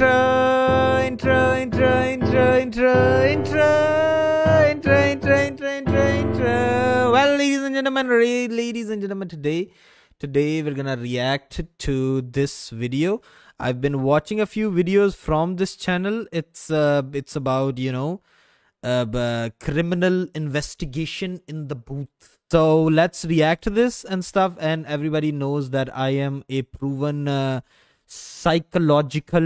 Well, ladies and gentlemen, today we're gonna react to this video. I've been watching a few videos from this channel. It's about, you know, criminal investigation in the booth. So let's react to this and stuff. And everybody knows that I am a proven psychological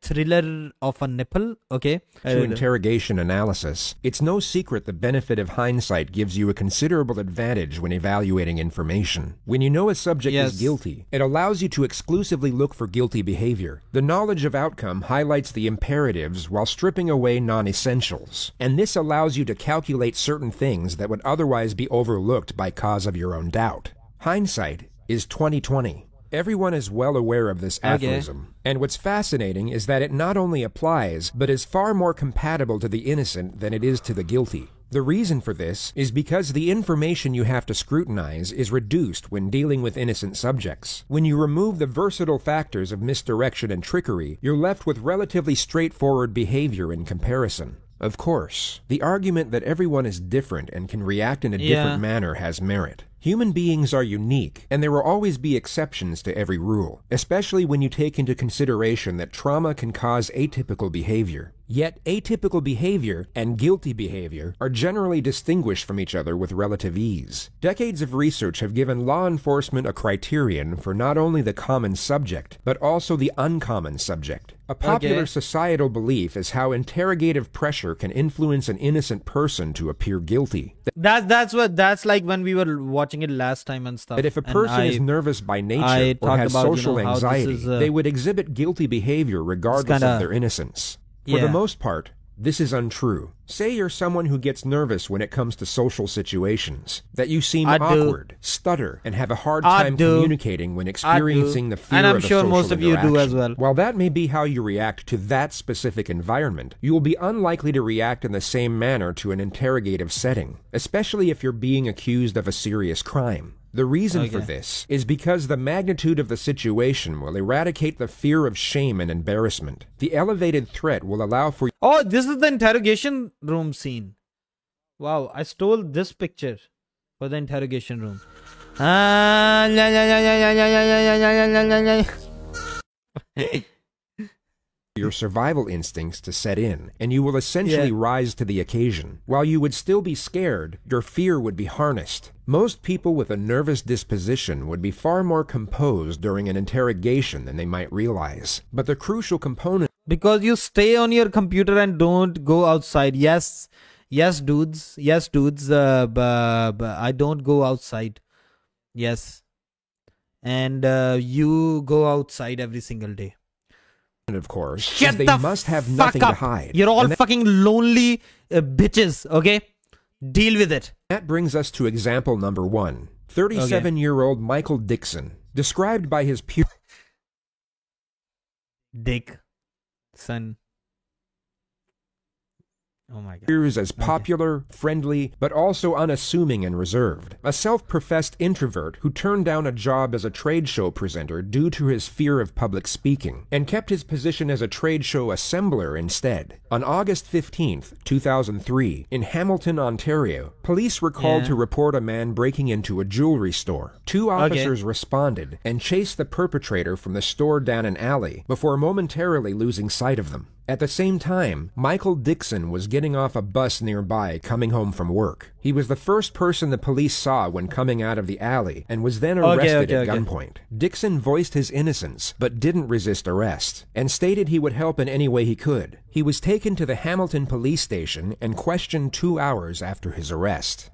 thriller of a nipple. Okay, to interrogation analysis. It's no secret the benefit of hindsight gives you a considerable advantage when evaluating information. When you know a subject is guilty, it allows you to exclusively look for guilty behavior. The knowledge of outcome highlights the imperatives while stripping away non-essentials, and this allows you to calculate certain things that would otherwise be overlooked by cause of your own doubt. Hindsight is 20/20. Everyone is well aware of this aphorism, and what's fascinating is that it not only applies, but is far more compatible to the innocent than it is to the guilty. The reason for this is because the information you have to scrutinize is reduced when dealing with innocent subjects. When you remove the versatile factors of misdirection and trickery, you're left with relatively straightforward behavior in comparison. Of course, the argument that everyone is different and can react in a different manner has merit. Human beings are unique, and there will always be exceptions to every rule, especially when you take into consideration that trauma can cause atypical behavior. Yet, atypical behavior and guilty behavior are generally distinguished from each other with relative ease. Decades of research have given law enforcement a criterion for not only the common subject, but also the uncommon subject. A popular societal belief is how interrogative pressure can influence an innocent person to appear guilty. That's like when we were watching it last time and stuff. That if a person is nervous by nature or has social anxiety, they would exhibit guilty behavior regardless of their innocence. For the most part, this is untrue. Say you're someone who gets nervous when it comes to social situations, that you seem awkward, stutter, and have a hard time communicating when experiencing the fear of a social interaction. And I'm sure most of you do as well. While that may be how you react to that specific environment, you will be unlikely to react in the same manner to an interrogative setting, especially if you're being accused of a serious crime. The reason for this is because the magnitude of the situation will eradicate the fear of shame and embarrassment. The elevated threat will allow for... Oh, this is the interrogation room scene. Wow, I stole this picture for the interrogation room. Your survival instincts to set in, and you will essentially rise to the occasion. While you would still be scared, your fear would be harnessed. Most people with a nervous disposition would be far more composed during an interrogation than they might realize. But the crucial component... Because you stay on your computer and don't go outside. Yes, dudes. I don't go outside. Yes. And you go outside every single day. Of course, they must have nothing to hide. You're all fucking lonely bitches, okay? Deal with it. That brings us to example number 1. 37-year-old Michael Dixon, described by his peers as popular, friendly, but also unassuming and reserved. A self-professed introvert who turned down a job as a trade show presenter due to his fear of public speaking, and kept his position as a trade show assembler instead. On August 15th, 2003, in Hamilton, Ontario, police were called to report a man breaking into a jewelry store. 2 officers responded and chased the perpetrator from the store down an alley before momentarily losing sight of them. At the same time, Michael Dixon was getting off a bus nearby coming home from work. He was the first person the police saw when coming out of the alley and was then arrested at gunpoint. Dixon voiced his innocence but didn't resist arrest and stated he would help in any way he could. He was taken to the Hamilton police station and questioned 2 hours after his arrest.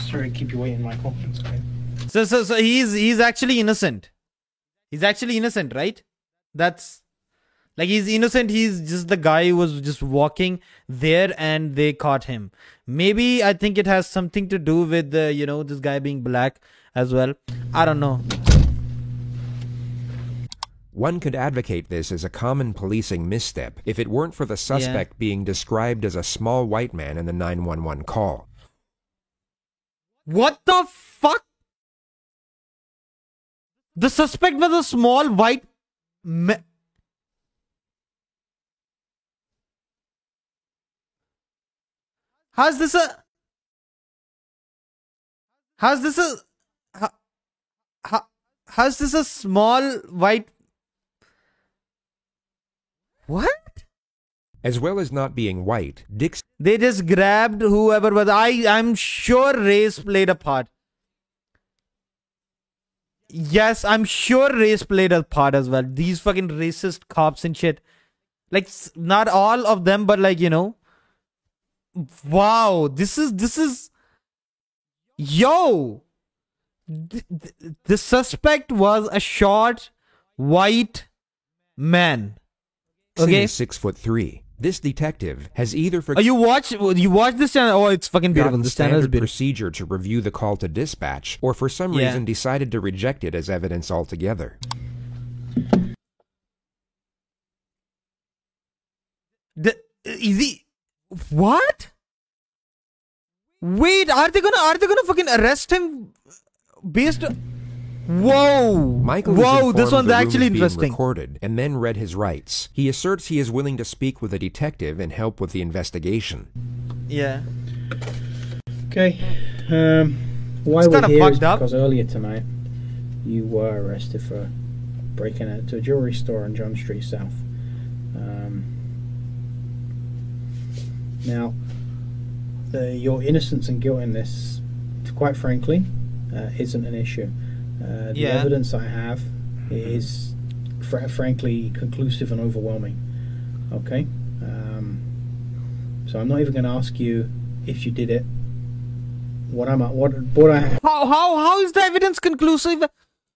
Sorry to keep you waiting, Michael. It's okay. So he's actually innocent. He's actually innocent, right? That's like, he's innocent. He's just the guy who was just walking there and they caught him. Maybe I think it has something to do with you know, this guy being black as well. I don't know. One could advocate this as a common policing misstep if it weren't for the suspect being described as a small white man in the 911 call. What the fuck? The suspect was a small white man. How's this a small white? What? As well as not being white, Dix... They just grabbed whoever was... I'm sure race played a part. Yes, I'm sure race played a part as well. These fucking racist cops and shit. Like, not all of them, but like, you know. Wow, this is... Yo! The suspect was a short, white man. Okay? 6'3". This detective has either you watch this channel? Oh, it's fucking beautiful. This channel is beautiful. Procedure to review the call to dispatch, or for some reason decided to reject it as evidence altogether. What? Wait, are they gonna fucking arrest him based on... Whoa, this one's actually interesting. Recorded and then read his rights. He asserts he is willing to speak with a detective and help with the investigation. Yeah. Okay. Why we're here is because earlier tonight you were arrested for breaking into a jewelry store on John Street South. Now, your innocence and guilt in this, quite frankly, isn't an issue. The evidence I have is, frankly, conclusive and overwhelming. Okay, so I'm not even going to ask you if you did it. How is the evidence conclusive?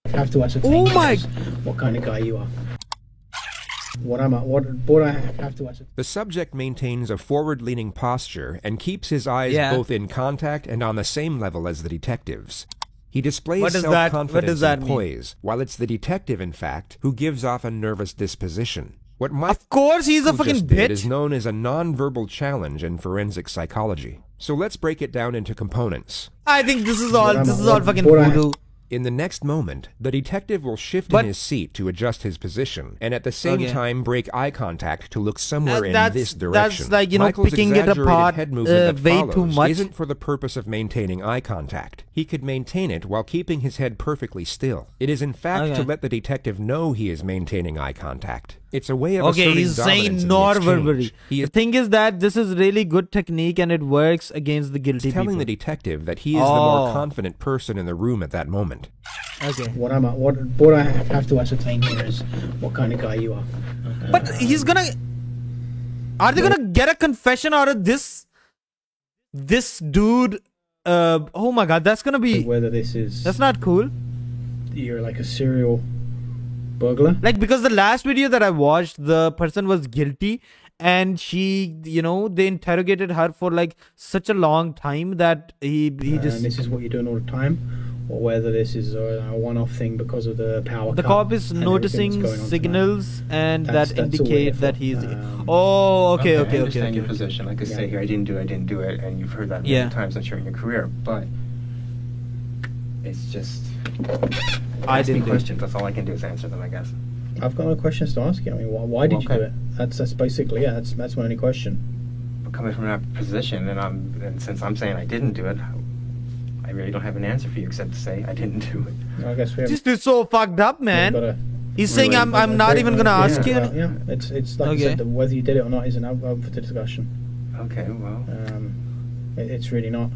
I have to ascertain what kind of guy you are. The subject maintains a forward-leaning posture and keeps his eyes both in contact and on the same level as the detective's. He displays self-confidence and poise, while it's the detective, in fact, who gives off a nervous disposition. What of course he's a fucking bitch. Is known as a non-verbal challenge in forensic psychology. So let's break it down into components. I think this is all fucking voodoo. In the next moment, the detective will shift in his seat to adjust his position, and at the same time break eye contact to look somewhere in this direction. That's like, you know, Michael's picking it apart way too much. Isn't for the purpose of maintaining eye contact. He could maintain it while keeping his head perfectly still. It is in fact to let the detective know he is maintaining eye contact. It's a way of asserting he's saying non-verbally. The thing is that this is really good technique and it works against the guilty people. Telling the detective that he is the more confident person in the room at that moment. Okay. What I have to ascertain here is what kind of guy you are. But he's gonna... Are they gonna get a confession out of this dude? Oh my god, that's gonna be... Whether this is... That's not cool. You're like a serial... burglar? Like, because the last video that I watched, the person was guilty and she, you know, they interrogated her for like such a long time that he just... And this is what you're doing all the time? Or whether this is a one-off thing because of the power The cop is noticing signals and that indicate that he's... okay. I understand your position. Like I say here, I didn't do it, and you've heard that many times, I'm sure, in your career, but it's just... I didn't questions. That's all I can do is answer them, I guess. I've got no questions to ask you. I mean, why did you do it? That's basically that's my only question. But coming from that position, and since I'm saying I didn't do it, I really don't have an answer for you except to say I didn't do it. I guess we have. Just it's so fucked up, man. He's saying I'm not even gonna ask you. Yeah, it's like I said, whether you did it or not isn't up for the discussion. Okay, well, it's really not.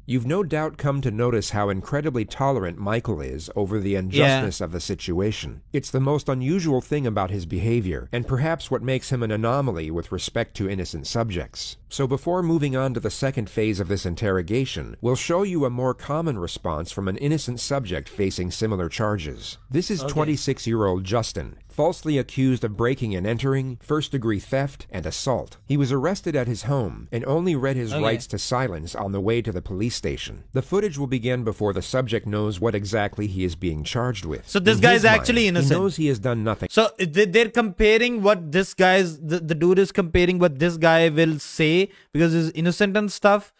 You've no doubt come to notice how incredibly tolerant Michael is over the unjustness of the situation. It's the most unusual thing about his behavior, and perhaps what makes him an anomaly with respect to innocent subjects. So before moving on to the second phase of this interrogation, we'll show you a more common response from an innocent subject facing similar charges. This is 26-year-old Justin, falsely accused of breaking and entering, first-degree theft, and assault. He was arrested at his home and only read his rights to silence on the way to the police station. The footage will begin before the subject knows what exactly he is being charged with. So this guy is actually innocent. He knows he has done nothing. So they're comparing what this guy's... The dude is comparing what this guy will say because he's innocent and stuff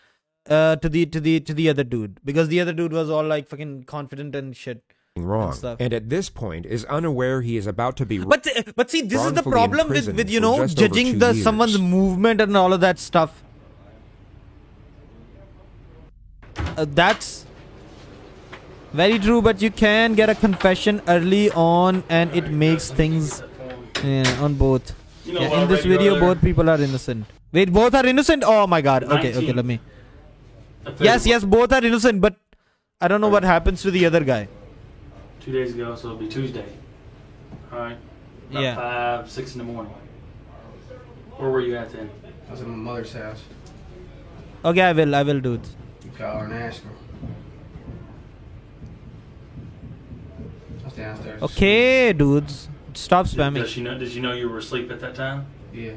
to the other dude. Because the other dude was all like fucking confident and shit. Wrong, and at this point is unaware he is about to be. But see, this is the problem with you know, judging someone's movement and all of that stuff. That's very true, but you can get a confession early on, and it makes things on both. In this video, both people are innocent. Wait, both are innocent? Oh my god. Okay, let me. Yes, both are innocent, but I don't know what happens to the other guy. 2 days ago, so it'll be Tuesday. Alright? About 5, 6 in the morning. Where were you at then? I was at my mother's house. Okay, I will do it. You call her and ask her. I was downstairs. Okay, dudes. Stop spamming. Did she know you were asleep at that time? Yeah.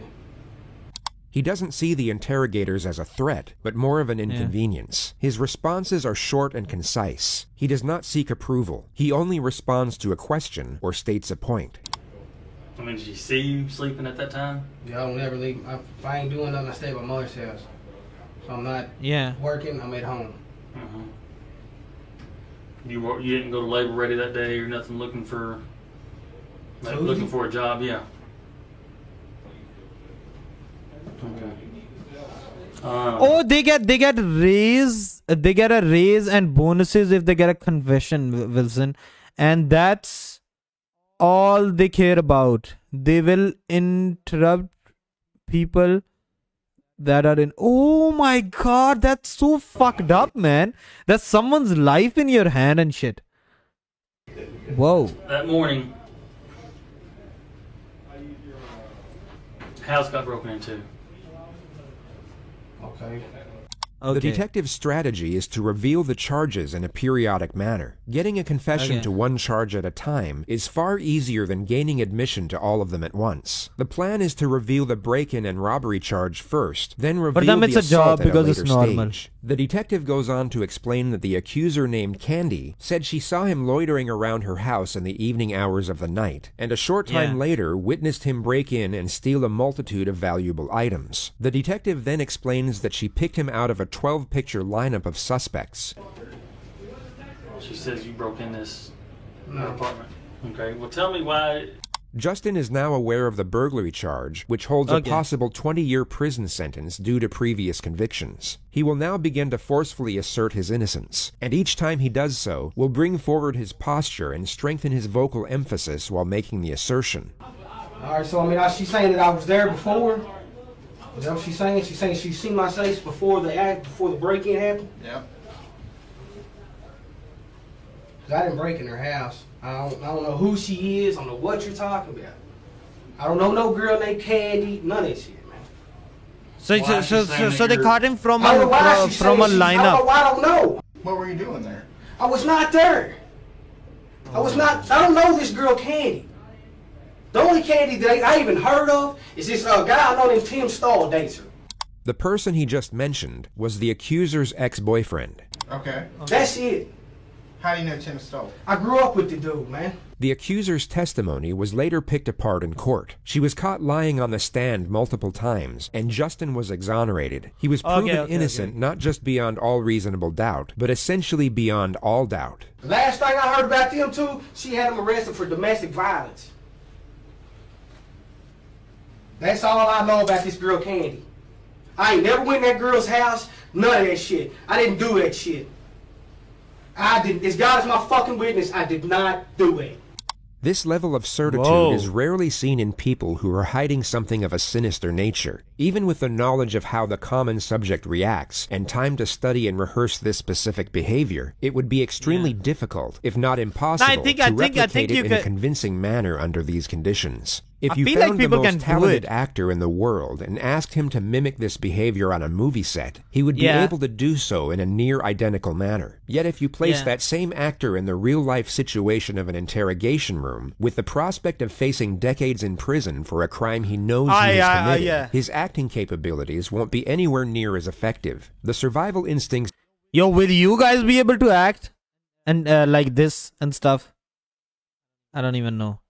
He doesn't see the interrogators as a threat, but more of an inconvenience. His responses are short and concise. He does not seek approval. He only responds to a question or states a point. I mean, did she see you sleeping at that time? Yeah, I don't ever leave. If I ain't doing nothing, I stay at my mother's house. So I'm not working, I'm at home. You didn't go to Labor Ready that day or nothing looking for a job? Yeah. Okay. They get raise. They get a raise and bonuses if they get a confession, Wilson, and that's all they care about. They will interrupt people that are in. Oh my god, that's so fucked up, man. That's someone's life in your hand and shit. Whoa. That morning, house got broken into. Okay. The detective's strategy is to reveal the charges in a periodic manner. Getting a confession to one charge at a time is far easier than gaining admission to all of them at once. The plan is to reveal the break-in and robbery charge first, then reveal the assault at a later stage. The detective goes on to explain that the accuser named Candy said she saw him loitering around her house in the evening hours of the night, and a short time later witnessed him break in and steal a multitude of valuable items. The detective then explains that she picked him out of a 12-picture lineup of suspects. She says you broke in this apartment. Okay, well tell me why... Justin is now aware of the burglary charge, which holds a possible 20-year prison sentence due to previous convictions. He will now begin to forcefully assert his innocence, and each time he does so, will bring forward his posture and strengthen his vocal emphasis while making the assertion. Alright, so I mean, she's saying that I was there before? Is that what she's saying? She's saying she's seen my face before the break-in happened? Yeah. Because I didn't break in her house. I don't know who she is. I don't know what you're talking about. I don't know no girl named Candy. None of that shit, man. So they caught him from a lineup. I don't know. What were you doing there? I was not there. I don't know this girl Candy. The only Candy that I even heard of is this guy I know named Tim Stahl dates her. The person he just mentioned was the accuser's ex-boyfriend. Okay. That's it. How do you know Tim Stahl? I grew up with the dude, man. The accuser's testimony was later picked apart in court. She was caught lying on the stand multiple times, and Justin was exonerated. He was proven innocent not just beyond all reasonable doubt, but essentially beyond all doubt. Last thing I heard about them two, she had him arrested for domestic violence. That's all I know about this girl Candy. I ain't never went in that girl's house, none of that shit. I didn't do that shit. I didn't. As God is my fucking witness, I did not do it. This level of certitude is rarely seen in people who are hiding something of a sinister nature. Even with the knowledge of how the common subject reacts and time to study and rehearse this specific behavior, it would be extremely difficult, if not impossible, to replicate it in a convincing manner under these conditions. If you found the most talented actor in the world and asked him to mimic this behavior on a movie set, he would be able to do so in a near identical manner. Yet if you place that same actor in the real-life situation of an interrogation room, with the prospect of facing decades in prison for a crime he knows he has committed, his acting capabilities won't be anywhere near as effective. The survival instincts... Yo, will you guys be able to act? And like this and stuff? I don't even know.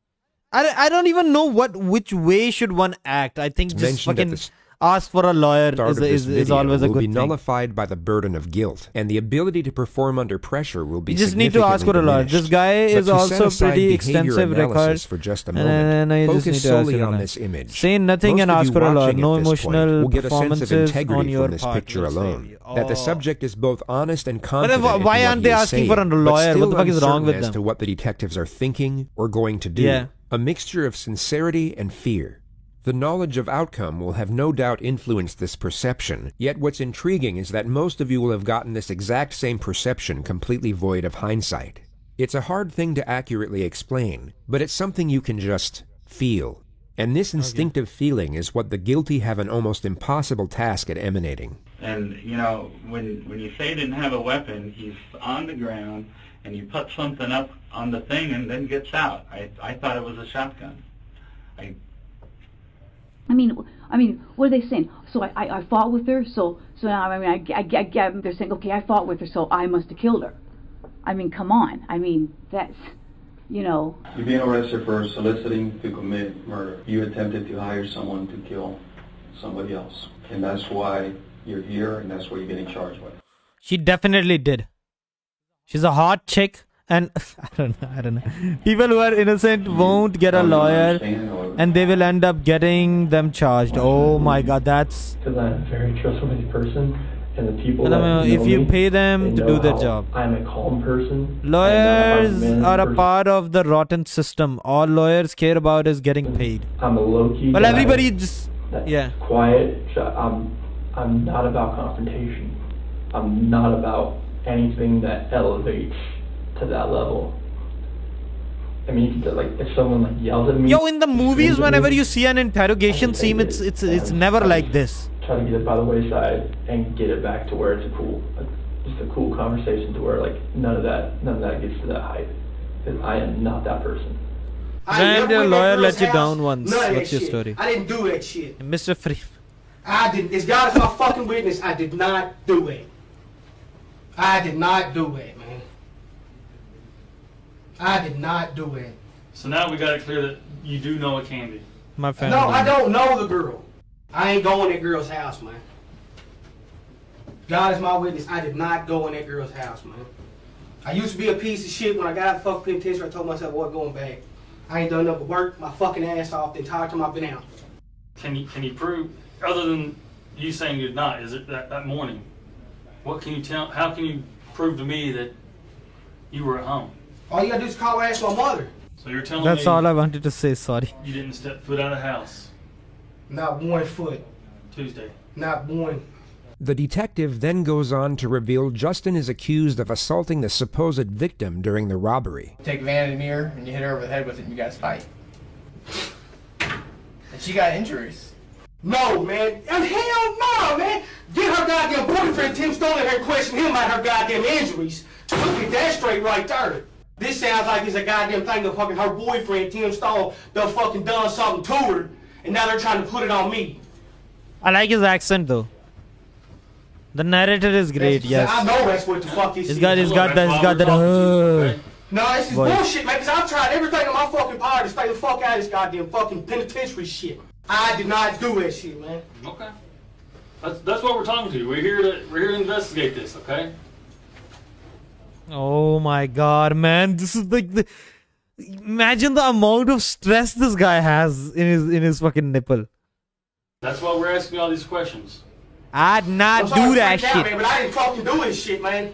I don't even know which way should one act. I think just fucking ask for a lawyer is always a good thing. Will be nullified by the burden of guilt, and the ability to perform under pressure will be. You just need to ask for a lawyer. This guy is also pretty extensive record. For just a moment, focus solely on this image. Say nothing and ask for a lawyer. No emotional performances on your from this picture alone. That the subject is both honest and confident. But why aren't they asking for a lawyer? What the fuck is wrong with them? As to what the detectives are thinking or going to do. Yeah. A mixture of sincerity and fear. The knowledge of outcome will have no doubt influenced this perception, yet what's intriguing is that most of you will have gotten this exact same perception completely void of hindsight. It's a hard thing to accurately explain, but it's something you can just feel. And this instinctive feeling is what the guilty have an almost impossible task at emanating. And, you know, when you say he didn't have a weapon, he's on the ground, and you put something up on the thing and then gets out. I thought it was a shotgun. I mean, what are they saying? So I fought with her, so now, I mean, they're saying, okay, I fought with her, so I must have killed her. I mean, come on. I mean, that's, you know. You're being arrested for soliciting to commit murder. You attempted to hire someone to kill somebody else. And that's why you're here, and that's what you're getting charged with. She definitely did. She's a hot chick. And I don't know. People who are innocent won't get a lawyer, and they will end up getting them charged. Oh my God, that's. Because I'm a very trustworthy person, and the people that know if you pay them to do their job. I'm a calm person. Lawyers are a part of the rotten system. All lawyers care about is getting paid. I'm a low-key. Well, everybody just quiet. I'm not about confrontation. I'm not about anything that elevates to that level. I mean, like if someone like yells at me. Yo, in the movies, whenever you see an interrogation scene, it's never like this. Try to get it by the wayside and get it back to where it's just a cool conversation to where like none of that gets to that height. Because I am not that person. When a lawyer let you down once, what's your story? I didn't do that shit. Mr. Freeman. I didn't. As God is my fucking witness, I did not do it. I did not do it, man. I did not do it. So now we got it clear that you do know a Candy. My family. No, I don't know the girl. I ain't going to that girl's house, man. God is my witness. I did not go in that girl's house, man. I used to be a piece of shit. When I got out of the fucking penitentiary, I told myself I wasn't going back. I ain't done nothing but work my fucking ass off the entire time I've been out. Can you prove, other than you saying you did not, is it that morning? What can you tell? How can you prove to me that you were at home? All you gotta do is call and ask my mother. So you're telling me... That's all I wanted to say, sorry. You didn't step foot out of the house? Not one foot. Tuesday? Not one. The detective then goes on to reveal Justin is accused of assaulting the supposed victim during the robbery. You take vanity mirror and you hit her over the head with it and you guys fight. And she got injuries. No, man. Hell no, man. Get her goddamn boyfriend, Tim Stone, in here and question him about her goddamn injuries. Look at that straight right there. This sounds like it's a goddamn thing of fucking her boyfriend, Tim Stone, done fucking done something to her, and now they're trying to put it on me. I like his accent, though. The narrator is great, yes. I know that's what the fuck this is. He's got that. No, this is bullshit, man, because I've tried everything in my fucking power to stay the fuck out of this goddamn fucking penitentiary shit. I did not do that shit, man. Okay. That's what we're talking to. We're here to investigate this, okay? Oh my God, man! This is like imagine the amount of stress this guy has in his fucking nipple. That's why we're asking all these questions. I'd not do that shit. Man, but I didn't fucking do this shit, man.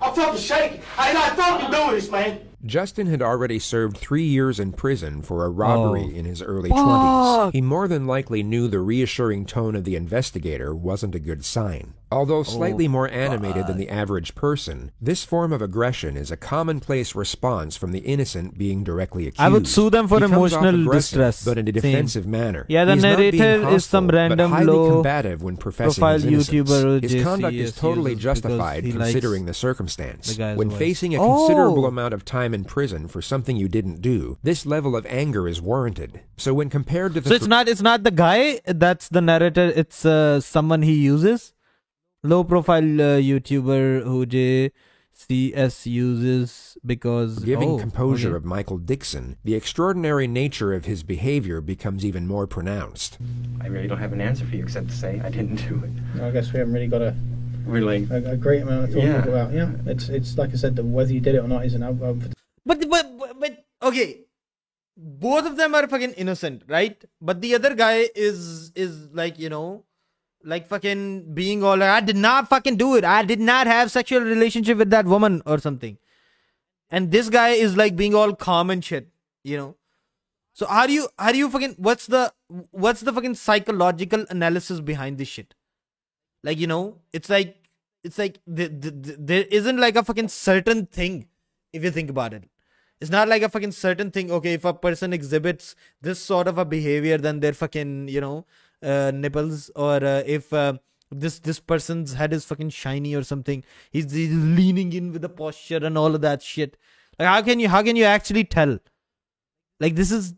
I'm fucking shaking. I did not fucking do this, man. Justin had already served 3 years in prison for a robbery in his early 20s. He more than likely knew the reassuring tone of the investigator wasn't a good sign. Although slightly more animated than the average person, this form of aggression is a commonplace response from the innocent being directly accused. I would sue them for emotional distress, but in a defensive manner. Yeah, the narrator is some random highly low combative when professing his innocence. His conduct is totally justified considering the circumstance. When facing a considerable amount of time in prison for something you didn't do, this level of anger is warranted. So when compared to the... So it's not the guy that's the narrator, it's someone he uses? Low profile YouTuber who JCS uses because... Forgiving composure of Michael Dixon, the extraordinary nature of his behavior becomes even more pronounced. I really don't have an answer for you except to say I didn't do it. I guess we haven't really got a great amount of talking about. Yeah, it's like I said, whether you did it or not isn't up for... But okay, both of them are fucking innocent, right? But the other guy is like, you know, like fucking being all like, I did not fucking do it. I did not have sexual relationship with that woman or something. And this guy is like being all calm and shit, you know. So how do you fucking, what's the fucking psychological analysis behind this shit? Like, you know, it's like there isn't like a fucking certain thing if you think about it. It's not like a fucking certain thing. Okay, if a person exhibits this sort of a behavior, then they're fucking, you know, nipples, or if this person's head is fucking shiny or something, he's leaning in with the posture and all of that shit. Like how can you actually tell? Like this is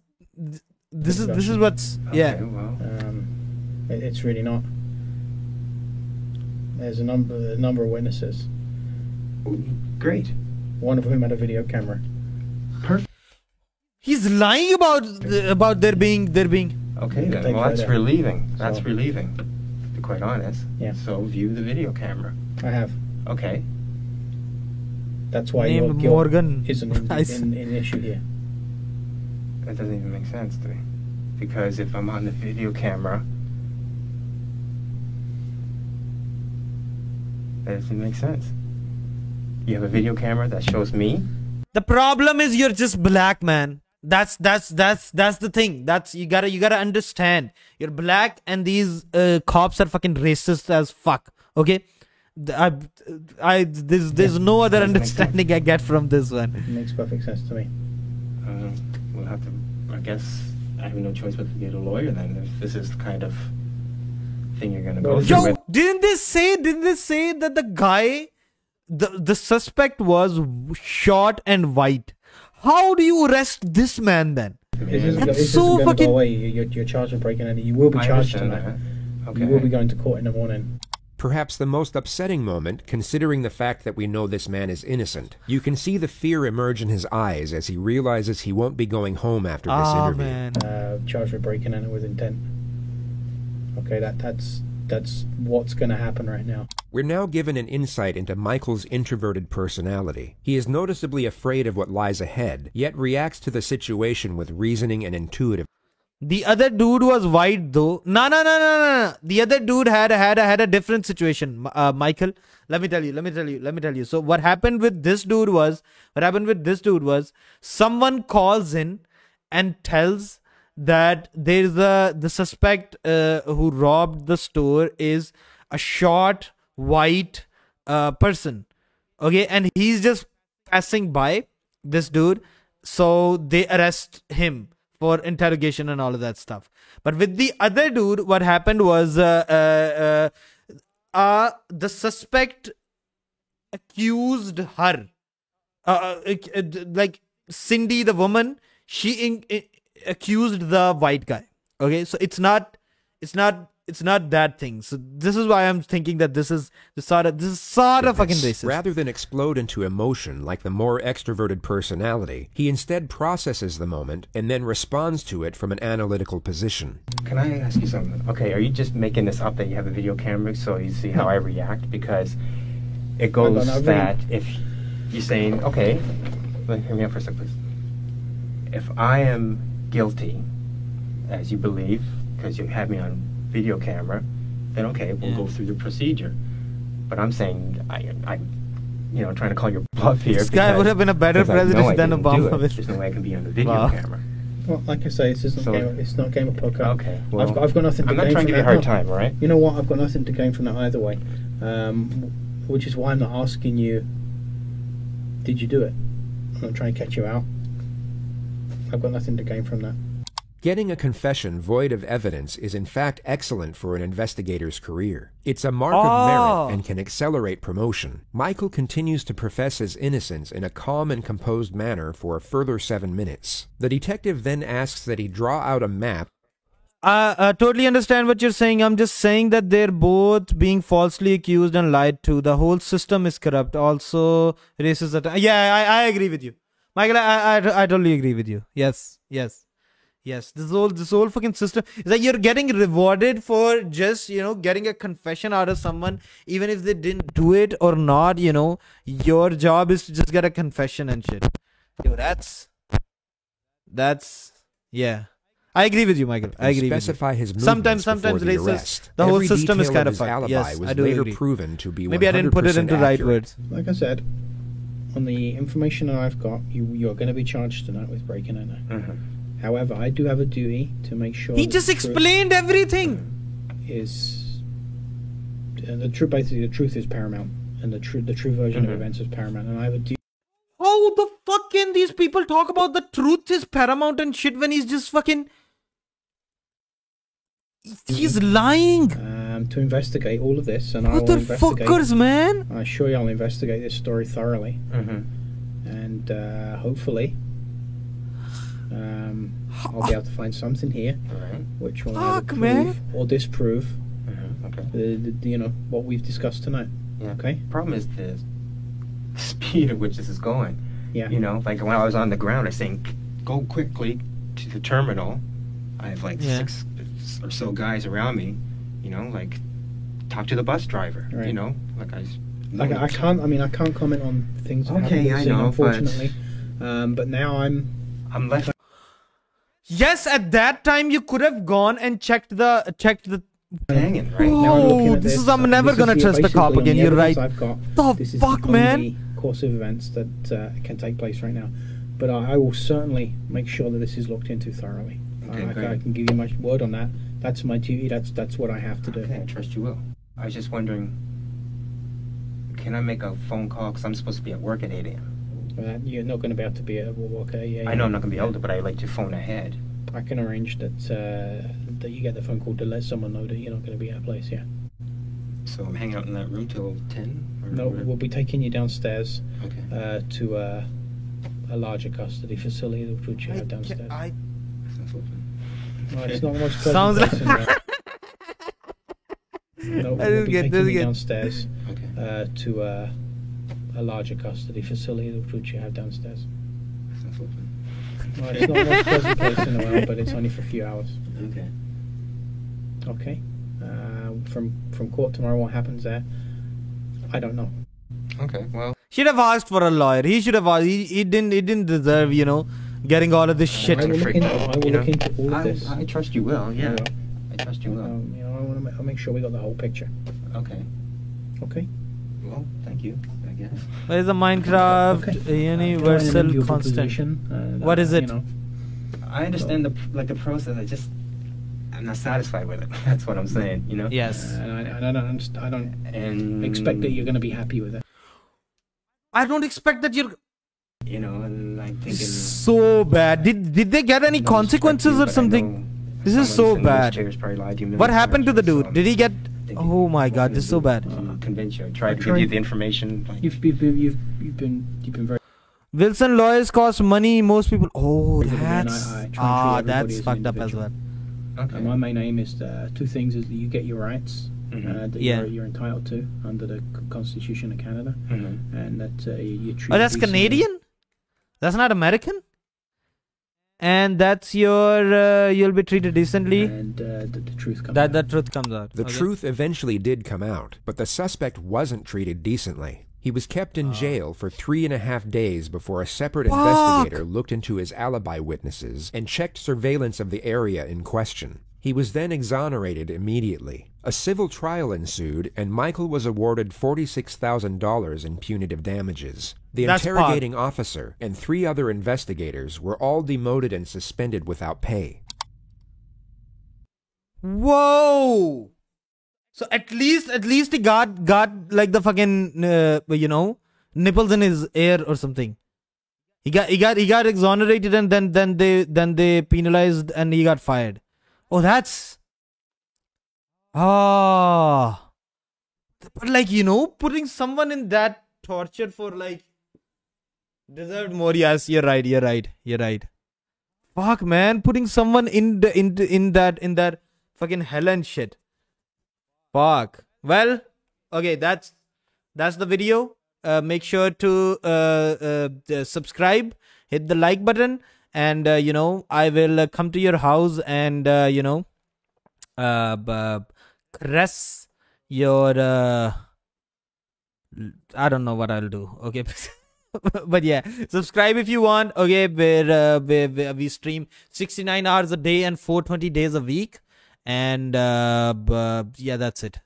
what's it's really not. There's a number of witnesses. Great. One of whom had a video camera. Perfect. He's lying about there being. Okay then. Well, that's relieving. That's relieving. To be quite honest. Yeah. So view the video camera. I have. Okay. That's why your guilt Morgan isn't in issue here. That doesn't even make sense to me. Because if I'm on the video camera, that doesn't make sense. You have a video camera that shows me. The problem is you're just black, man. That's the thing. You gotta understand. You're black, and these cops are fucking racist as fuck. Okay, there's no other understanding I get from this one. It makes perfect sense to me. We'll have to. I guess I have no choice but to get a lawyer then. If this is the kind of thing you're gonna go through. Didn't they say that the guy, the suspect was short and white? How do you arrest this man then? It's so fucking... Go away. You're charged with breaking in. You will be charged tonight. Okay. You will be going to court in the morning. Perhaps the most upsetting moment, considering the fact that we know this man is innocent. You can see the fear emerge in his eyes as he realizes he won't be going home after this interview. Man. Charged with breaking in with intent. Okay, that's what's going to happen right now. We're now given an insight into Michael's introverted personality. He is noticeably afraid of what lies ahead, yet reacts to the situation with reasoning and intuitive. The other dude was white though. No. The other dude had a different situation. Michael, let me tell you. So what happened with this dude was someone calls in and tells that there's the suspect who robbed the store is a short white person. Okay, and he's just passing by this dude, so they arrest him for interrogation and all of that stuff. But with the other dude, what happened was the suspect accused her, like Cindy, the woman, she accused the white guy. Okay, so it's not that thing. So this is why I'm thinking that this is sort of fucking racist. Rather than explode into emotion like the more extroverted personality, he instead processes the moment and then responds to it from an analytical position. Can I ask you something? Okay, are you just making this up that you have a video camera so you see how I react? Because it goes that if you're saying, okay, hear me out for a second, please. If I am guilty, as you believe, because you have me on video camera, then okay, we'll go through the procedure. But I'm saying trying to call your bluff here. This guy would have been a better president than Obama. There's no way I can be on the video camera. Well, like I say, it's not a game of poker. Okay. Well, I've got nothing to gain from that. I'm not trying to give you a hard time, all right? You know what? I've got nothing to gain from that either way. Which is why I'm not asking you, did you do it? I'm not trying to catch you out. I've got nothing to gain from that. Getting a confession void of evidence is in fact excellent for an investigator's career. It's a mark of merit and can accelerate promotion. Michael continues to profess his innocence in a calm and composed manner for a further 7 minutes. The detective then asks that he draw out a map. I totally understand what you're saying. I'm just saying that they're both being falsely accused and lied to. The whole system is corrupt. Also, racist. I agree with you. Michael, I totally agree with you. Yes. This whole fucking system is like you're getting rewarded for just, getting a confession out of someone, even if they didn't do it or not, your job is to just get a confession and shit. Yo, that's, yeah. I agree with you, Michael. I agree with you. Sometimes racist. The whole system is kind of fucked. Yes, I do agree. Proven to be Maybe I didn't put it into the right words. Like I said, on the information that I've got, you're going to be charged tonight with breaking and entering. However, I do have a duty to make sure he just explained everything. The truth is paramount, and the true version of events is paramount, and I have a duty. How the fuck can these people talk about the truth is paramount and shit when he's just fucking... He's lying. To investigate all of this, and I will investigate. Motherfuckers, man! I assure you, I'll investigate this story thoroughly, and hopefully, I'll be able to find something here, which will either prove or disprove, what we've discussed tonight. Yeah. Okay. Problem is the speed at which this is going. Yeah. Like when I was on the ground, I was saying, go quickly to the terminal. I have like 6 or so guys around me, talk to the bus driver, right. I can't comment on things that haven't been seen, unfortunately. But now I'm left. Yes, at that time you could have gone and checked the hanging, right? Oh, I'm never gonna trust the cop again. You're right. I've got. The fuck, man? This is the course of events that can take place right now, but I will certainly make sure that this is looked into thoroughly. Okay, I can give you my word on that. That's my duty. That's what I have to do. Okay, I trust you will. I was just wondering, can I make a phone call? Because I'm supposed to be at work at 8 a.m. You're not going to be able to be at work. I know I'm not going to be able to, but I like to phone ahead. I can arrange that you get the phone call to let someone know that you're not going to be at a place, yeah. So I'm hanging out in that room till 10? No, we'll be taking you downstairs to a larger custody facility which you have downstairs. It's not the most pleasant place in there. No, we'll be taking you downstairs to a larger custody facility which you have downstairs. Well, it's not the most pleasant place in the world, but it's only for a few hours. Okay. From court tomorrow, what happens there? I don't know. Okay. Well, should have asked for a lawyer. He should have asked. He didn't deserve, getting all of this shit. I will look into all of this. I trust you will. Yeah. I trust you will. I'll make sure we got the whole picture. Okay. Okay. Well, thank you. I guess. What is the Minecraft universal constant? What is it? I understand the process. I'm not satisfied with it. That's what I'm saying. Yes. I don't expect that you're going to be happy with it. I don't expect that you're. And like thinking. So bad. Did they get any consequences or something? This is so bad. What happened to the dude? Did he get? Oh my God, this is so bad. Convince you. I tried to give you the information. You've been very. Wilson lawyers cost money. Most people. Oh, that's fucked up as well. Okay. My main aim is two things: is that you get your rights that you're entitled to under the Constitution of Canada, and that you treat. Oh, that's Canadian. That's not American. And that's your you'll be treated decently. And the truth comes out. The truth comes out. The truth eventually did come out, but the suspect wasn't treated decently. He was kept in jail for 3.5 days before a separate investigator looked into his alibi witnesses and checked surveillance of the area in question. He was then exonerated immediately. A civil trial ensued, and Michael was awarded $46,000 in punitive damages. The interrogating officer and 3 other investigators were all demoted and suspended without pay. Whoa! So at least he got like the fucking nipples in his ear or something. He got exonerated, and then they penalized and he got fired. Oh, that's but like, putting someone in that torture for like deserved more. Yes, you're right. Fuck, man, putting someone in that fucking hell and shit. Fuck. Well, okay, that's the video. Make sure to subscribe, hit the like button, and I will come to your house and caress your I don't know what I'll do. Okay. But yeah, subscribe if you want. Okay, where we stream 69 hours a day and 420 days a week. And yeah, that's it.